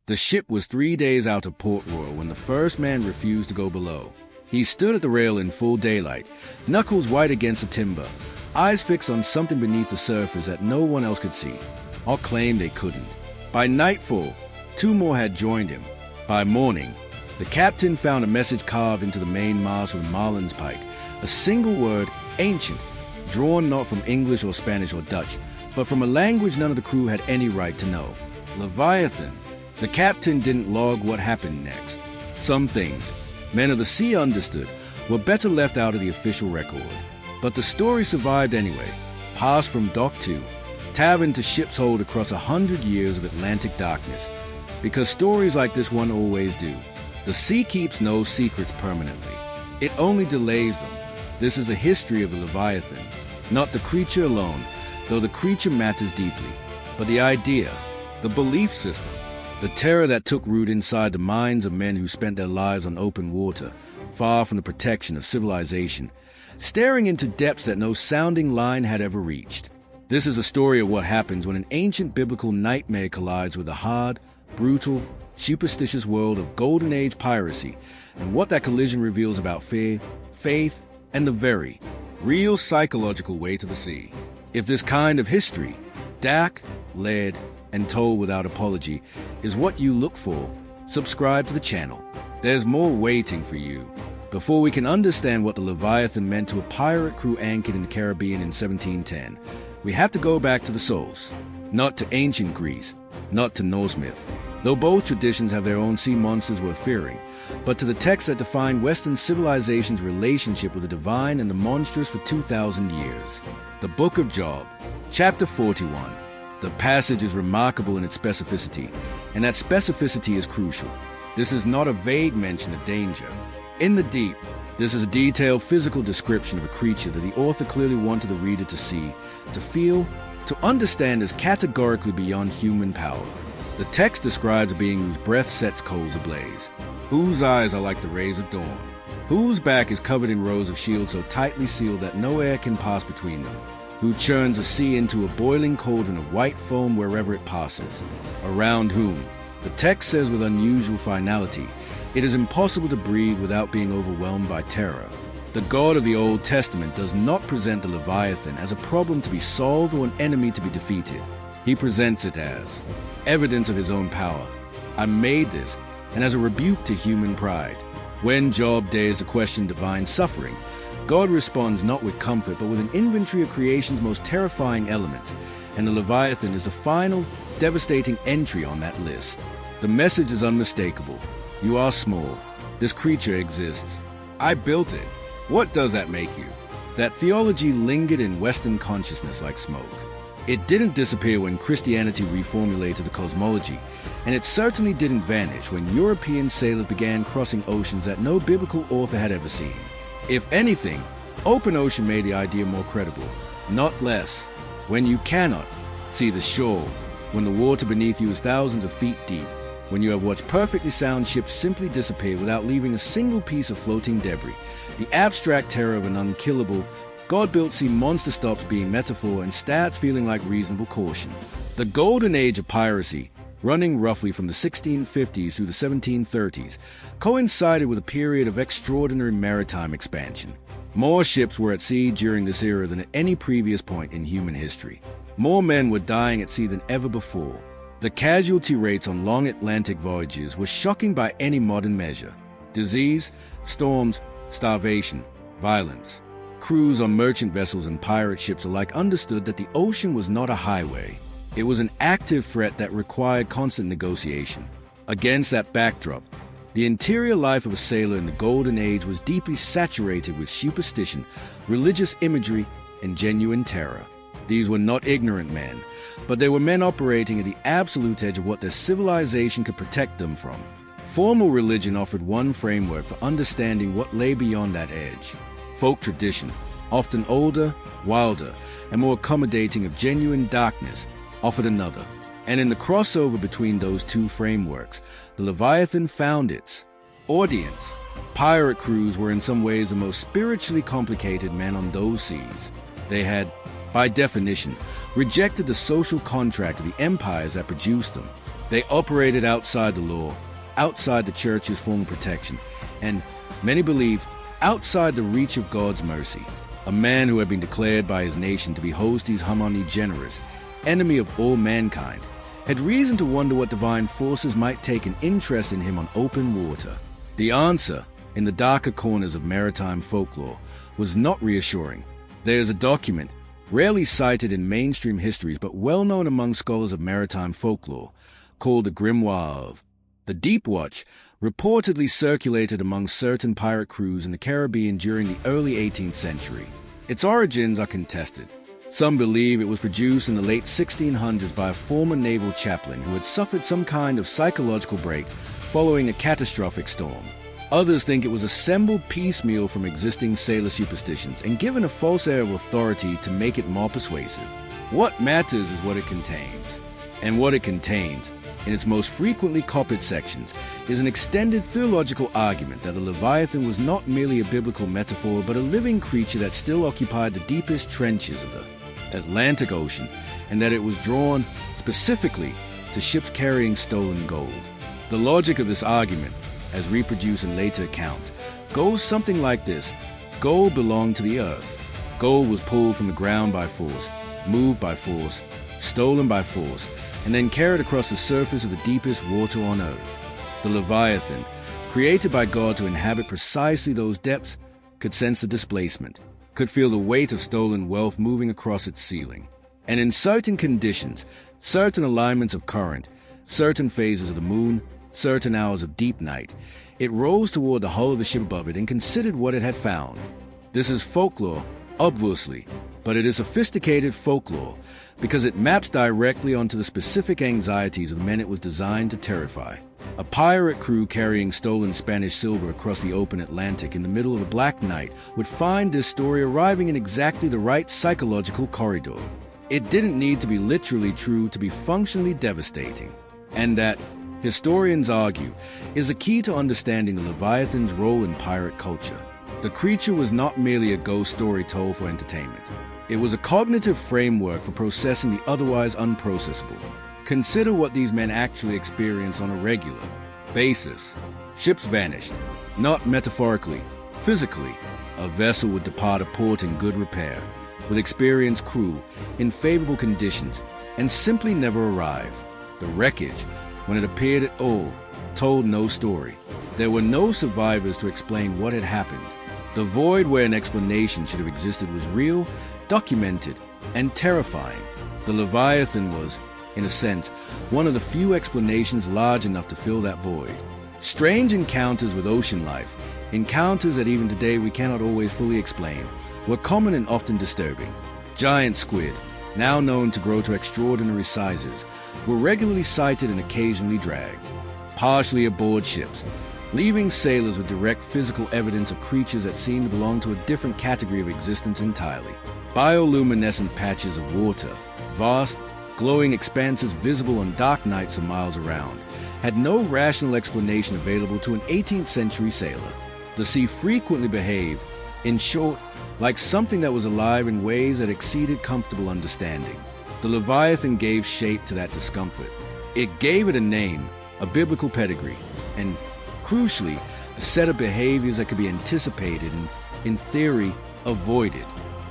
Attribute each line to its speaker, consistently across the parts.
Speaker 1: The ship was 3 days out of Port Royal when the first man refused to go below. He stood at the rail in full daylight, knuckles white against the timber, eyes fixed on something beneath the surface that no one else could see. All claimed they couldn't. By nightfall, 2 more had joined him. By morning, the captain found a message carved into the main mast with marlin's pike, a single word, ancient, drawn not from English or Spanish or Dutch, but from a language none of the crew had any right to know. Leviathan. The captain didn't log what happened next. Some things, men of the sea understood, were better left out of the official record. But the story survived anyway, passed from dock to tavern to ship's hold across 100 years of Atlantic darkness. Because stories like this one always do. The sea keeps no secrets permanently. It only delays them. This is the history of the Leviathan. Not the creature alone, though the creature matters deeply, but the idea, the belief system, the terror that took root inside the minds of men who spent their lives on open water, far from the protection of civilization, staring into depths that no sounding line had ever reached. This is a story of what happens when an ancient biblical nightmare collides with a hard, brutal, superstitious world of Golden Age piracy, and what that collision reveals about fear, faith, and the very real psychological weight of the sea. If this kind of history, dark, led, and told without apology, is what you look for, subscribe to the channel. There's more waiting for you. Before we can understand what the Leviathan meant to a pirate crew anchored in the Caribbean in 1710, we have to go back to the source. Not to ancient Greece, not to Norse myth, though both traditions have their own sea monsters worth fearing, but to the texts that define Western civilization's relationship with the divine and the monstrous for 2,000 years. The Book of Job, chapter 41. The passage is remarkable in its specificity, and that specificity is crucial. This is not a vague mention of danger. In the deep, this is a detailed physical description of a creature that the author clearly wanted the reader to see, to feel, to understand as categorically beyond human power. The text describes a being whose breath sets coals ablaze, whose eyes are like the rays of dawn, whose back is covered in rows of shields so tightly sealed that no air can pass between them, who churns the sea into a boiling cauldron of white foam wherever it passes, around whom, the text says with unusual finality, it is impossible to breathe without being overwhelmed by terror. The God of the Old Testament does not present the Leviathan as a problem to be solved or an enemy to be defeated. He presents it as evidence of his own power. I made this, and as a rebuke to human pride. When Job dares to question divine suffering, God responds not with comfort, but with an inventory of creation's most terrifying elements, and the Leviathan is the final, devastating entry on that list. The message is unmistakable. You are small. This creature exists. I built it. What does that make you? That theology lingered in Western consciousness like smoke. It didn't disappear when Christianity reformulated the cosmology, and it certainly didn't vanish when European sailors began crossing oceans that no biblical author had ever seen. If anything, open ocean made the idea more credible, not less. When you cannot see the shore, when the water beneath you is thousands of feet deep, when you have watched perfectly sound ships simply disappear without leaving a single piece of floating debris, the abstract terror of an unkillable, God-built sea monster stops being metaphor and starts feeling like reasonable caution. The golden age of piracy, running roughly from the 1650s through the 1730s, coincided with a period of extraordinary maritime expansion. More ships were at sea during this era than at any previous point in human history. More men were dying at sea than ever before. The casualty rates on long Atlantic voyages were shocking by any modern measure. Disease, storms, starvation, violence. Crews on merchant vessels and pirate ships alike understood that the ocean was not a highway. It was an active threat that required constant negotiation. Against that backdrop, the interior life of a sailor in the Golden Age was deeply saturated with superstition, religious imagery, and genuine terror. These were not ignorant men, but they were men operating at the absolute edge of what their civilization could protect them from. Formal religion offered one framework for understanding what lay beyond that edge. Folk tradition, often older, wilder, and more accommodating of genuine darkness, offered another. And in the crossover between those two frameworks, the Leviathan found its audience. Pirate crews were in some ways the most spiritually complicated men on those seas. They had, by definition, rejected the social contract of the empires that produced them. They operated outside the law, outside the church's formal protection, and, many believed, outside the reach of God's mercy. A man who had been declared by his nation to be Hostis Hamani Generis, enemy of all mankind, had reason to wonder what divine forces might take an interest in him on open water. The answer, in the darker corners of maritime folklore, was not reassuring. There is a document, rarely cited in mainstream histories but well known among scholars of maritime folklore, called the Grimoire of the Deep Watch, reportedly circulated among certain pirate crews in the Caribbean during the early 18th century. Its origins are contested. Some believe it was produced in the late 1600s by a former naval chaplain who had suffered some kind of psychological break following a catastrophic storm. Others think it was assembled piecemeal from existing sailor superstitions and given a false air of authority to make it more persuasive. What matters is what it contains. And what it contains, in its most frequently copied sections, is an extended theological argument that the Leviathan was not merely a biblical metaphor but a living creature that still occupied the deepest trenches of the Atlantic Ocean, and that it was drawn specifically to ships carrying stolen gold. The logic of this argument, as reproduced in later accounts, goes something like this. Gold belonged to the earth. Gold was pulled from the ground by force, moved by force, stolen by force, and then carried across the surface of the deepest water on earth. The Leviathan, created by God to inhabit precisely those depths, could sense the displacement, could feel the weight of stolen wealth moving across its ceiling. And in certain conditions, certain alignments of current, certain phases of the moon, certain hours of deep night, it rose toward the hull of the ship above it and considered what it had found. This is folklore, obviously, but it is sophisticated folklore because it maps directly onto the specific anxieties of the men it was designed to terrify. A pirate crew carrying stolen Spanish silver across the open Atlantic in the middle of a black night would find this story arriving in exactly the right psychological corridor. It didn't need to be literally true to be functionally devastating. And that, historians argue, is a key to understanding the Leviathan's role in pirate culture. The creature was not merely a ghost story told for entertainment. It was a cognitive framework for processing the otherwise unprocessable. Consider what these men actually experience on a regular basis. Ships vanished, not metaphorically, physically. A vessel would depart a port in good repair, with experienced crew, in favorable conditions, and simply never arrive. The wreckage, when it appeared at all, told no story. There were no survivors to explain what had happened. The void where an explanation should have existed was real, documented, and terrifying. The Leviathan was, in a sense, one of the few explanations large enough to fill that void. Strange encounters with ocean life, encounters that even today we cannot always fully explain, were common and often disturbing. Giant squid, now known to grow to extraordinary sizes, were regularly sighted and occasionally dragged, partially aboard ships, leaving sailors with direct physical evidence of creatures that seemed to belong to a different category of existence entirely. Bioluminescent patches of water, vast, glowing expanses visible on dark nights for miles around, had no rational explanation available to an 18th century sailor. The sea frequently behaved, in short, like something that was alive in ways that exceeded comfortable understanding. The Leviathan gave shape to that discomfort. It gave it a name, a biblical pedigree, and, crucially, a set of behaviors that could be anticipated and, in theory, avoided.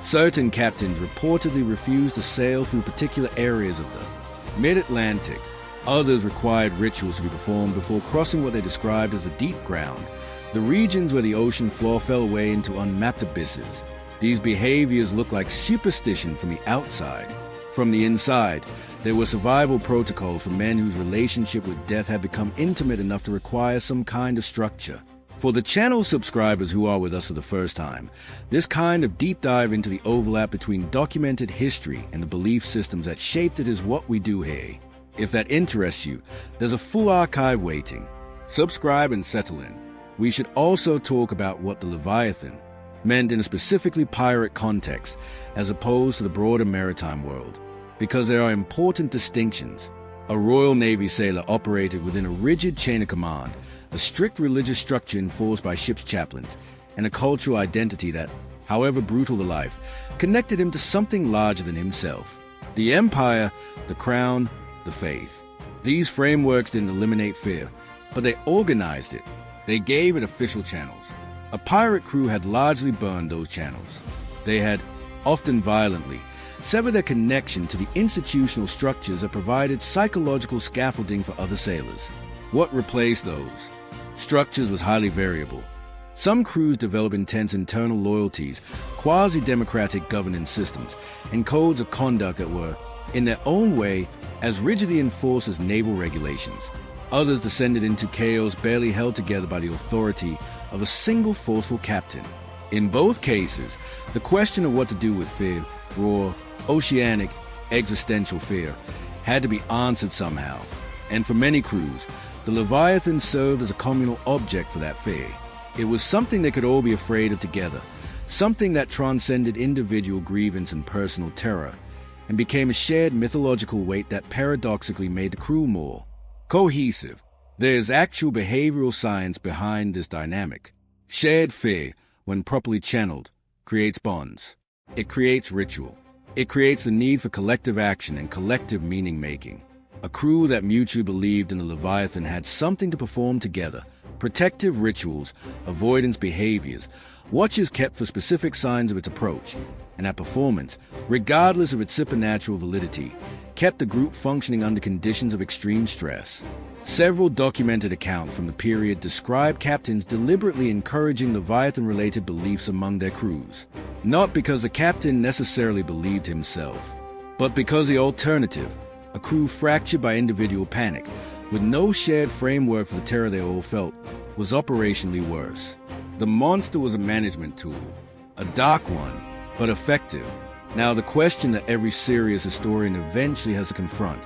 Speaker 1: Certain captains reportedly refused to sail through particular areas of the mid-Atlantic. Others required rituals to be performed before crossing what they described as the deep ground, the regions where the ocean floor fell away into unmapped abysses. These behaviors looked like superstition from the outside. From the inside, there were survival protocols for men whose relationship with death had become intimate enough to require some kind of structure. For the channel subscribers who are with us for the first time, this kind of deep dive into the overlap between documented history and the belief systems that shaped it is what we do here. If that interests you, there's a full archive waiting. Subscribe and settle in. We should also talk about what the Leviathan meant in a specifically pirate context as opposed to the broader maritime world, because there are important distinctions. A Royal Navy sailor operated within a rigid chain of command, a strict religious structure enforced by ship's chaplains, and a cultural identity that, however brutal the life, connected him to something larger than himself. The empire, the crown, the faith. These frameworks didn't eliminate fear, but they organized it. They gave it official channels. A pirate crew had largely burned those channels. They had, often violently, severed their connection to the institutional structures that provided psychological scaffolding for other sailors. What replaced those structures was highly variable. Some crews developed intense internal loyalties, quasi-democratic governance systems, and codes of conduct that were, in their own way, as rigidly enforced as naval regulations. Others descended into chaos barely held together by the authority of a single forceful captain. In both cases, the question of what to do with fear, raw, oceanic, existential fear, had to be answered somehow. And for many crews, the Leviathan served as a communal object for that fear. It was something they could all be afraid of together, something that transcended individual grievance and personal terror, and became a shared mythological weight that paradoxically made the crew more cohesive. There is actual behavioral science behind this dynamic. Shared fear, when properly channeled, creates bonds. It creates ritual. It creates the need for collective action and collective meaning-making. A crew that mutually believed in the Leviathan had something to perform together. Protective rituals, avoidance behaviors, watches kept for specific signs of its approach, and that performance, regardless of its supernatural validity, kept the group functioning under conditions of extreme stress. Several documented accounts from the period describe captains deliberately encouraging Leviathan-related beliefs among their crews, not because the captain necessarily believed himself, but because the alternative, a crew fractured by individual panic, with no shared framework for the terror they all felt, was operationally worse. The monster was a management tool, a dark one, but effective. Now the question that every serious historian eventually has to confront: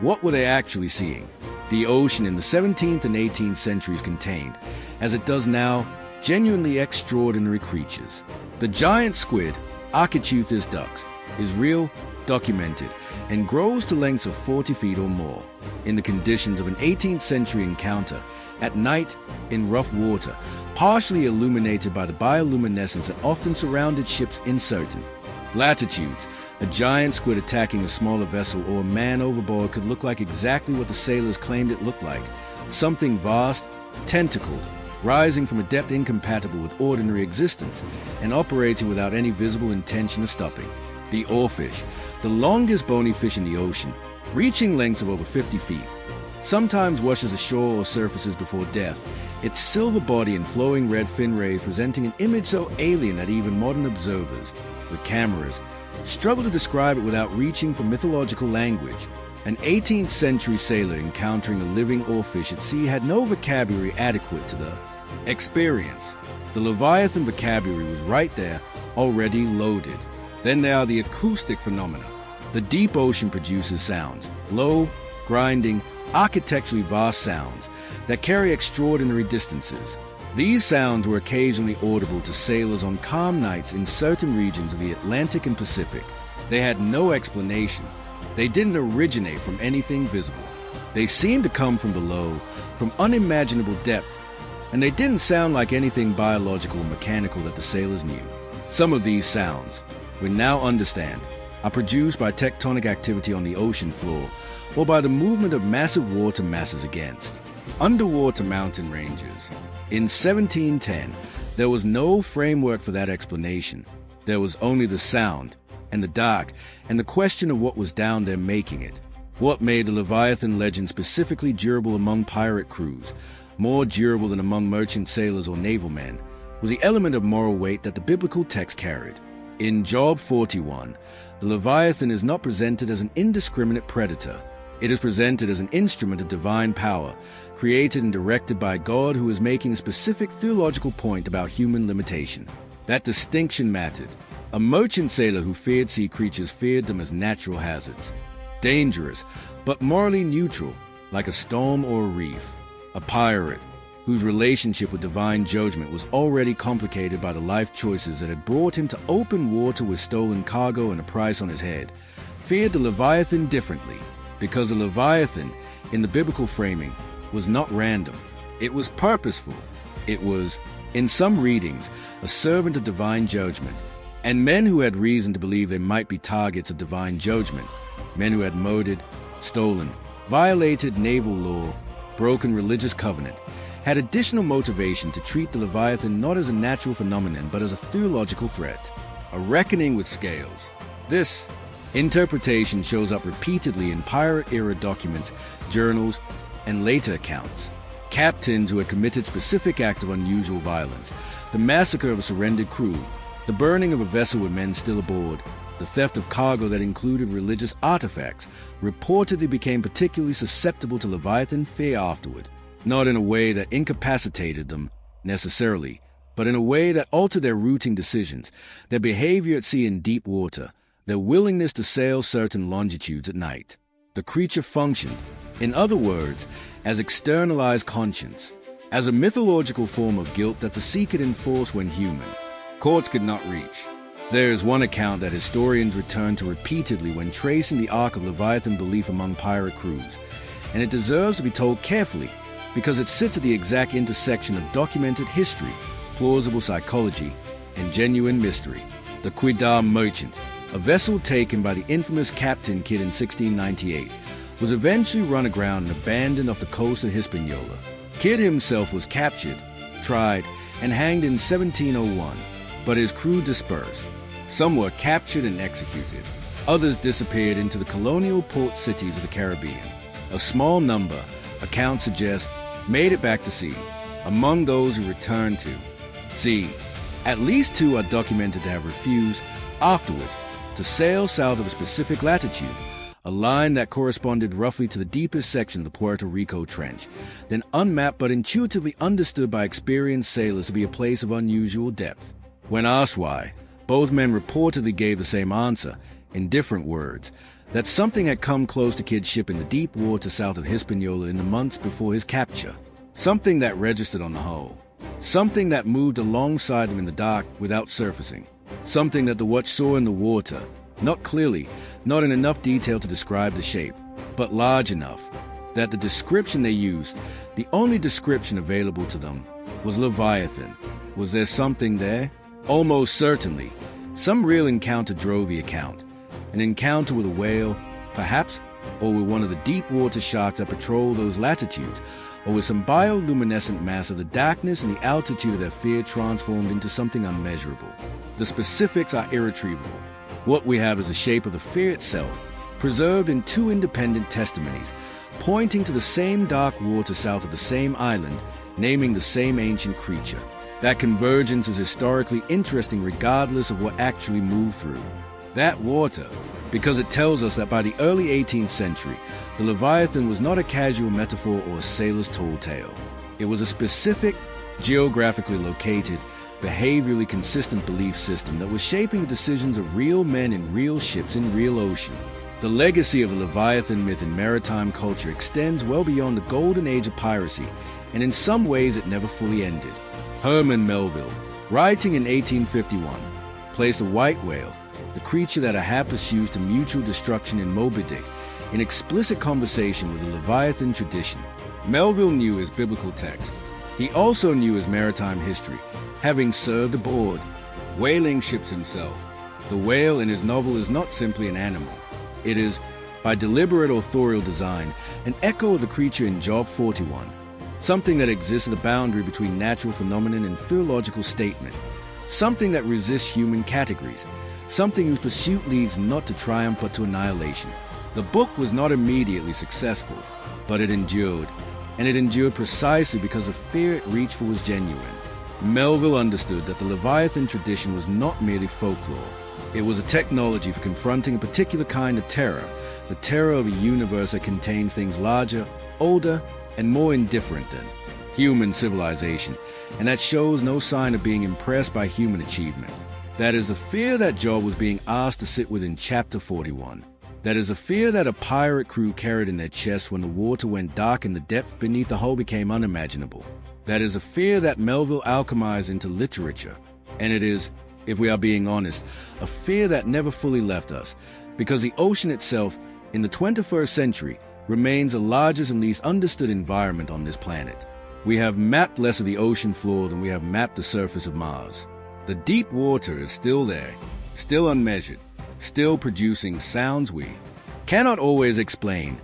Speaker 1: what were they actually seeing? The ocean in the 17th and 18th centuries contained, as it does now, genuinely extraordinary creatures. The giant squid, Architeuthis dux, is real, documented, and grows to lengths of 40 feet or more. In the conditions of an 18th century encounter, at night, in rough water, partially illuminated by the bioluminescence that often surrounded ships in certain latitudes, a giant squid attacking a smaller vessel or a man overboard could look like exactly what the sailors claimed it looked like: something vast, tentacled, rising from a depth incompatible with ordinary existence, and operating without any visible intention of stopping. The oarfish, the longest bony fish in the ocean, reaching lengths of over 50 feet, sometimes washes ashore or surfaces before death, its silver body and flowing red fin rays presenting an image so alien that even modern observers, with cameras, struggle to describe it without reaching for mythological language. An 18th century sailor encountering a living oarfish at sea had no vocabulary adequate to the experience. The Leviathan vocabulary was right there, already loaded. Then there are the acoustic phenomena. The deep ocean produces sounds, low, grinding, architecturally vast sounds that carry extraordinary distances. These sounds were occasionally audible to sailors on calm nights in certain regions of the Atlantic and Pacific. They had no explanation. They didn't originate from anything visible. They seemed to come from below, from unimaginable depth, and they didn't sound like anything biological or mechanical that the sailors knew. Some of these sounds, we now understand, are produced by tectonic activity on the ocean floor or by the movement of massive water masses against underwater mountain ranges. In 1710, there was no framework for that explanation. There was only the sound, and the dark, and the question of what was down there making it. What made the Leviathan legend specifically durable among pirate crews, more durable than among merchant sailors or naval men, was the element of moral weight that the biblical text carried. In Job 41, the Leviathan is not presented as an indiscriminate predator. It is presented as an instrument of divine power, created and directed by God, who is making a specific theological point about human limitation. That distinction mattered. A merchant sailor who feared sea creatures feared them as natural hazards. Dangerous, but morally neutral, like a storm or a reef. A pirate, whose relationship with divine judgment was already complicated by the life choices that had brought him to open water with stolen cargo and a price on his head, feared the Leviathan differently, because the Leviathan, in the biblical framing, was not random. It was purposeful. It was, in some readings, a servant of divine judgment. And men who had reason to believe they might be targets of divine judgment, men who had murdered, stolen, violated naval law, broken religious covenant, had additional motivation to treat the Leviathan not as a natural phenomenon but as a theological threat, a reckoning with scales. This interpretation shows up repeatedly in pirate-era documents, journals, and later accounts. Captains who had committed specific acts of unusual violence, the massacre of a surrendered crew, the burning of a vessel with men still aboard, the theft of cargo that included religious artifacts, reportedly became particularly susceptible to Leviathan fear afterward, not in a way that incapacitated them necessarily, but in a way that altered their routing decisions, their behavior at sea in deep water, their willingness to sail certain longitudes at night. The creature functioned, in other words, as externalized conscience, as a mythological form of guilt that the sea could enforce when human courts could not reach. There is one account that historians return to repeatedly when tracing the arc of Leviathan belief among pirate crews, and it deserves to be told carefully because it sits at the exact intersection of documented history, plausible psychology, and genuine mystery. The Quidar Merchant, a vessel taken by the infamous Captain Kidd in 1698, was eventually run aground and abandoned off the coast of Hispaniola. Kidd himself was captured, tried, and hanged in 1701, but his crew dispersed. Some were captured and executed. Others disappeared into the colonial port cities of the Caribbean. A small number, accounts suggest, made it back to sea. Among those who returned to sea, at least 2 are documented to have refused, afterward, to sail south of a specific latitude, a line that corresponded roughly to the deepest section of the Puerto Rico Trench, then unmapped but intuitively understood by experienced sailors to be a place of unusual depth. When asked why, both men reportedly gave the same answer, in different words, that something had come close to Kidd's ship in the deep water south of Hispaniola in the months before his capture. Something that registered on the hull. Something that moved alongside them in the dark without surfacing. Something that the watch saw in the water, not clearly, not in enough detail to describe the shape, but large enough that the description they used, the only description available to them, was Leviathan. Was there something there? Almost certainly. Some real encounter drove the account. An encounter with a whale, perhaps, or with one of the deep water sharks that patrol those latitudes, or with some bioluminescent mass of the darkness and the altitude of their fear transformed into something unmeasurable. The specifics are irretrievable. What we have is the shape of the fear itself, preserved in 2 independent testimonies, pointing to the same dark water south of the same island, naming the same ancient creature. That convergence is historically interesting regardless of what actually moved through that water, because it tells us that by the early 18th century, the Leviathan was not a casual metaphor or a sailor's tall tale. It was a specific, geographically located, behaviorally consistent belief system that was shaping the decisions of real men in real ships in real ocean. The legacy of the Leviathan myth in maritime culture extends well beyond the golden age of piracy, and in some ways it never fully ended. Herman Melville, writing in 1851, placed a white whale, the creature that Ahab pursues to mutual destruction in Moby Dick, in explicit conversation with the Leviathan tradition. Melville knew his biblical text. He also knew his maritime history, having served aboard whaling ships himself. The whale in his novel is not simply an animal. It is, by deliberate authorial design, an echo of the creature in Job 41, something that exists at the boundary between natural phenomenon and theological statement, something that resists human categories, something whose pursuit leads not to triumph but to annihilation. The book was not immediately successful, but it endured, and it endured precisely because the fear it reached for was genuine. Melville understood that the Leviathan tradition was not merely folklore. It was a technology for confronting a particular kind of terror, the terror of a universe that contains things larger, older, and more indifferent than human civilization, and that shows no sign of being impressed by human achievement. That is a fear that Job was being asked to sit with in chapter 41. That is a fear that a pirate crew carried in their chests when the water went dark and the depth beneath the hull became unimaginable. That is a fear that Melville alchemized into literature. And it is, if we are being honest, a fear that never fully left us, because the ocean itself, in the 21st century, remains the largest and least understood environment on this planet. We have mapped less of the ocean floor than we have mapped the surface of Mars. The deep water is still there, still unmeasured, still producing sounds we cannot always explain,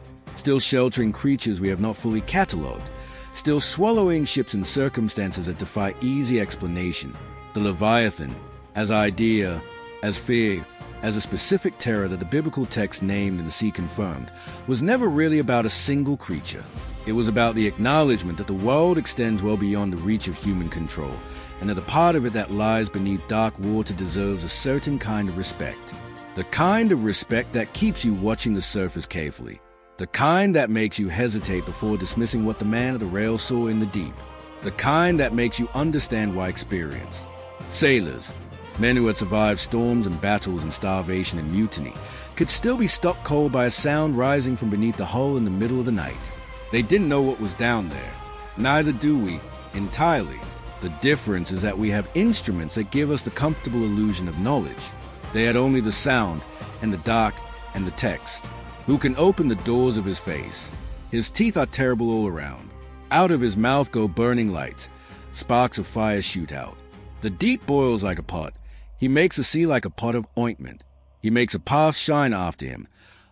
Speaker 1: still sheltering creatures we have not fully catalogued, still swallowing ships in circumstances that defy easy explanation. The Leviathan, as idea, as fear, as a specific terror that the biblical text named and the sea confirmed, was never really about a single creature. It was about the acknowledgement that the world extends well beyond the reach of human control, and that the part of it that lies beneath dark water deserves a certain kind of respect. The kind of respect that keeps you watching the surface carefully. The kind that makes you hesitate before dismissing what the man at the rail saw in the deep. The kind that makes you understand why experience. Sailors, men who had survived storms and battles and starvation and mutiny, could still be stopped cold by a sound rising from beneath the hull in the middle of the night. They didn't know what was down there. Neither do we, entirely. The difference is that we have instruments that give us the comfortable illusion of knowledge. They had only the sound, and the dark, and the text. Who can open the doors of his face? His teeth are terrible all around. Out of his mouth go burning lights. Sparks of fire shoot out. The deep boils like a pot. He makes the sea like a pot of ointment. He makes a path shine after him.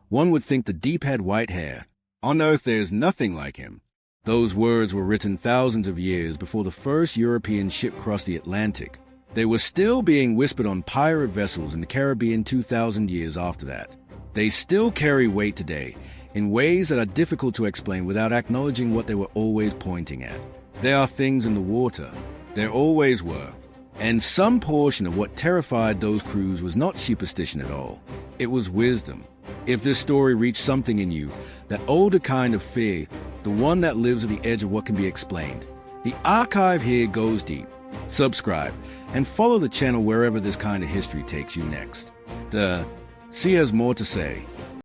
Speaker 1: One would think the deep had white hair. On earth there is nothing like him. Those words were written thousands of years before the first European ship crossed the Atlantic. They were still being whispered on pirate vessels in the Caribbean 2,000 years after that. They still carry weight today, in ways that are difficult to explain without acknowledging what they were always pointing at. There are things in the water. There always were. And some portion of what terrified those crews was not superstition at all. It was wisdom. If this story reached something in you, that older kind of fear, the one that lives at the edge of what can be explained, the archive here goes deep. Subscribe and follow the channel wherever this kind of history takes you next. The sea has more to say.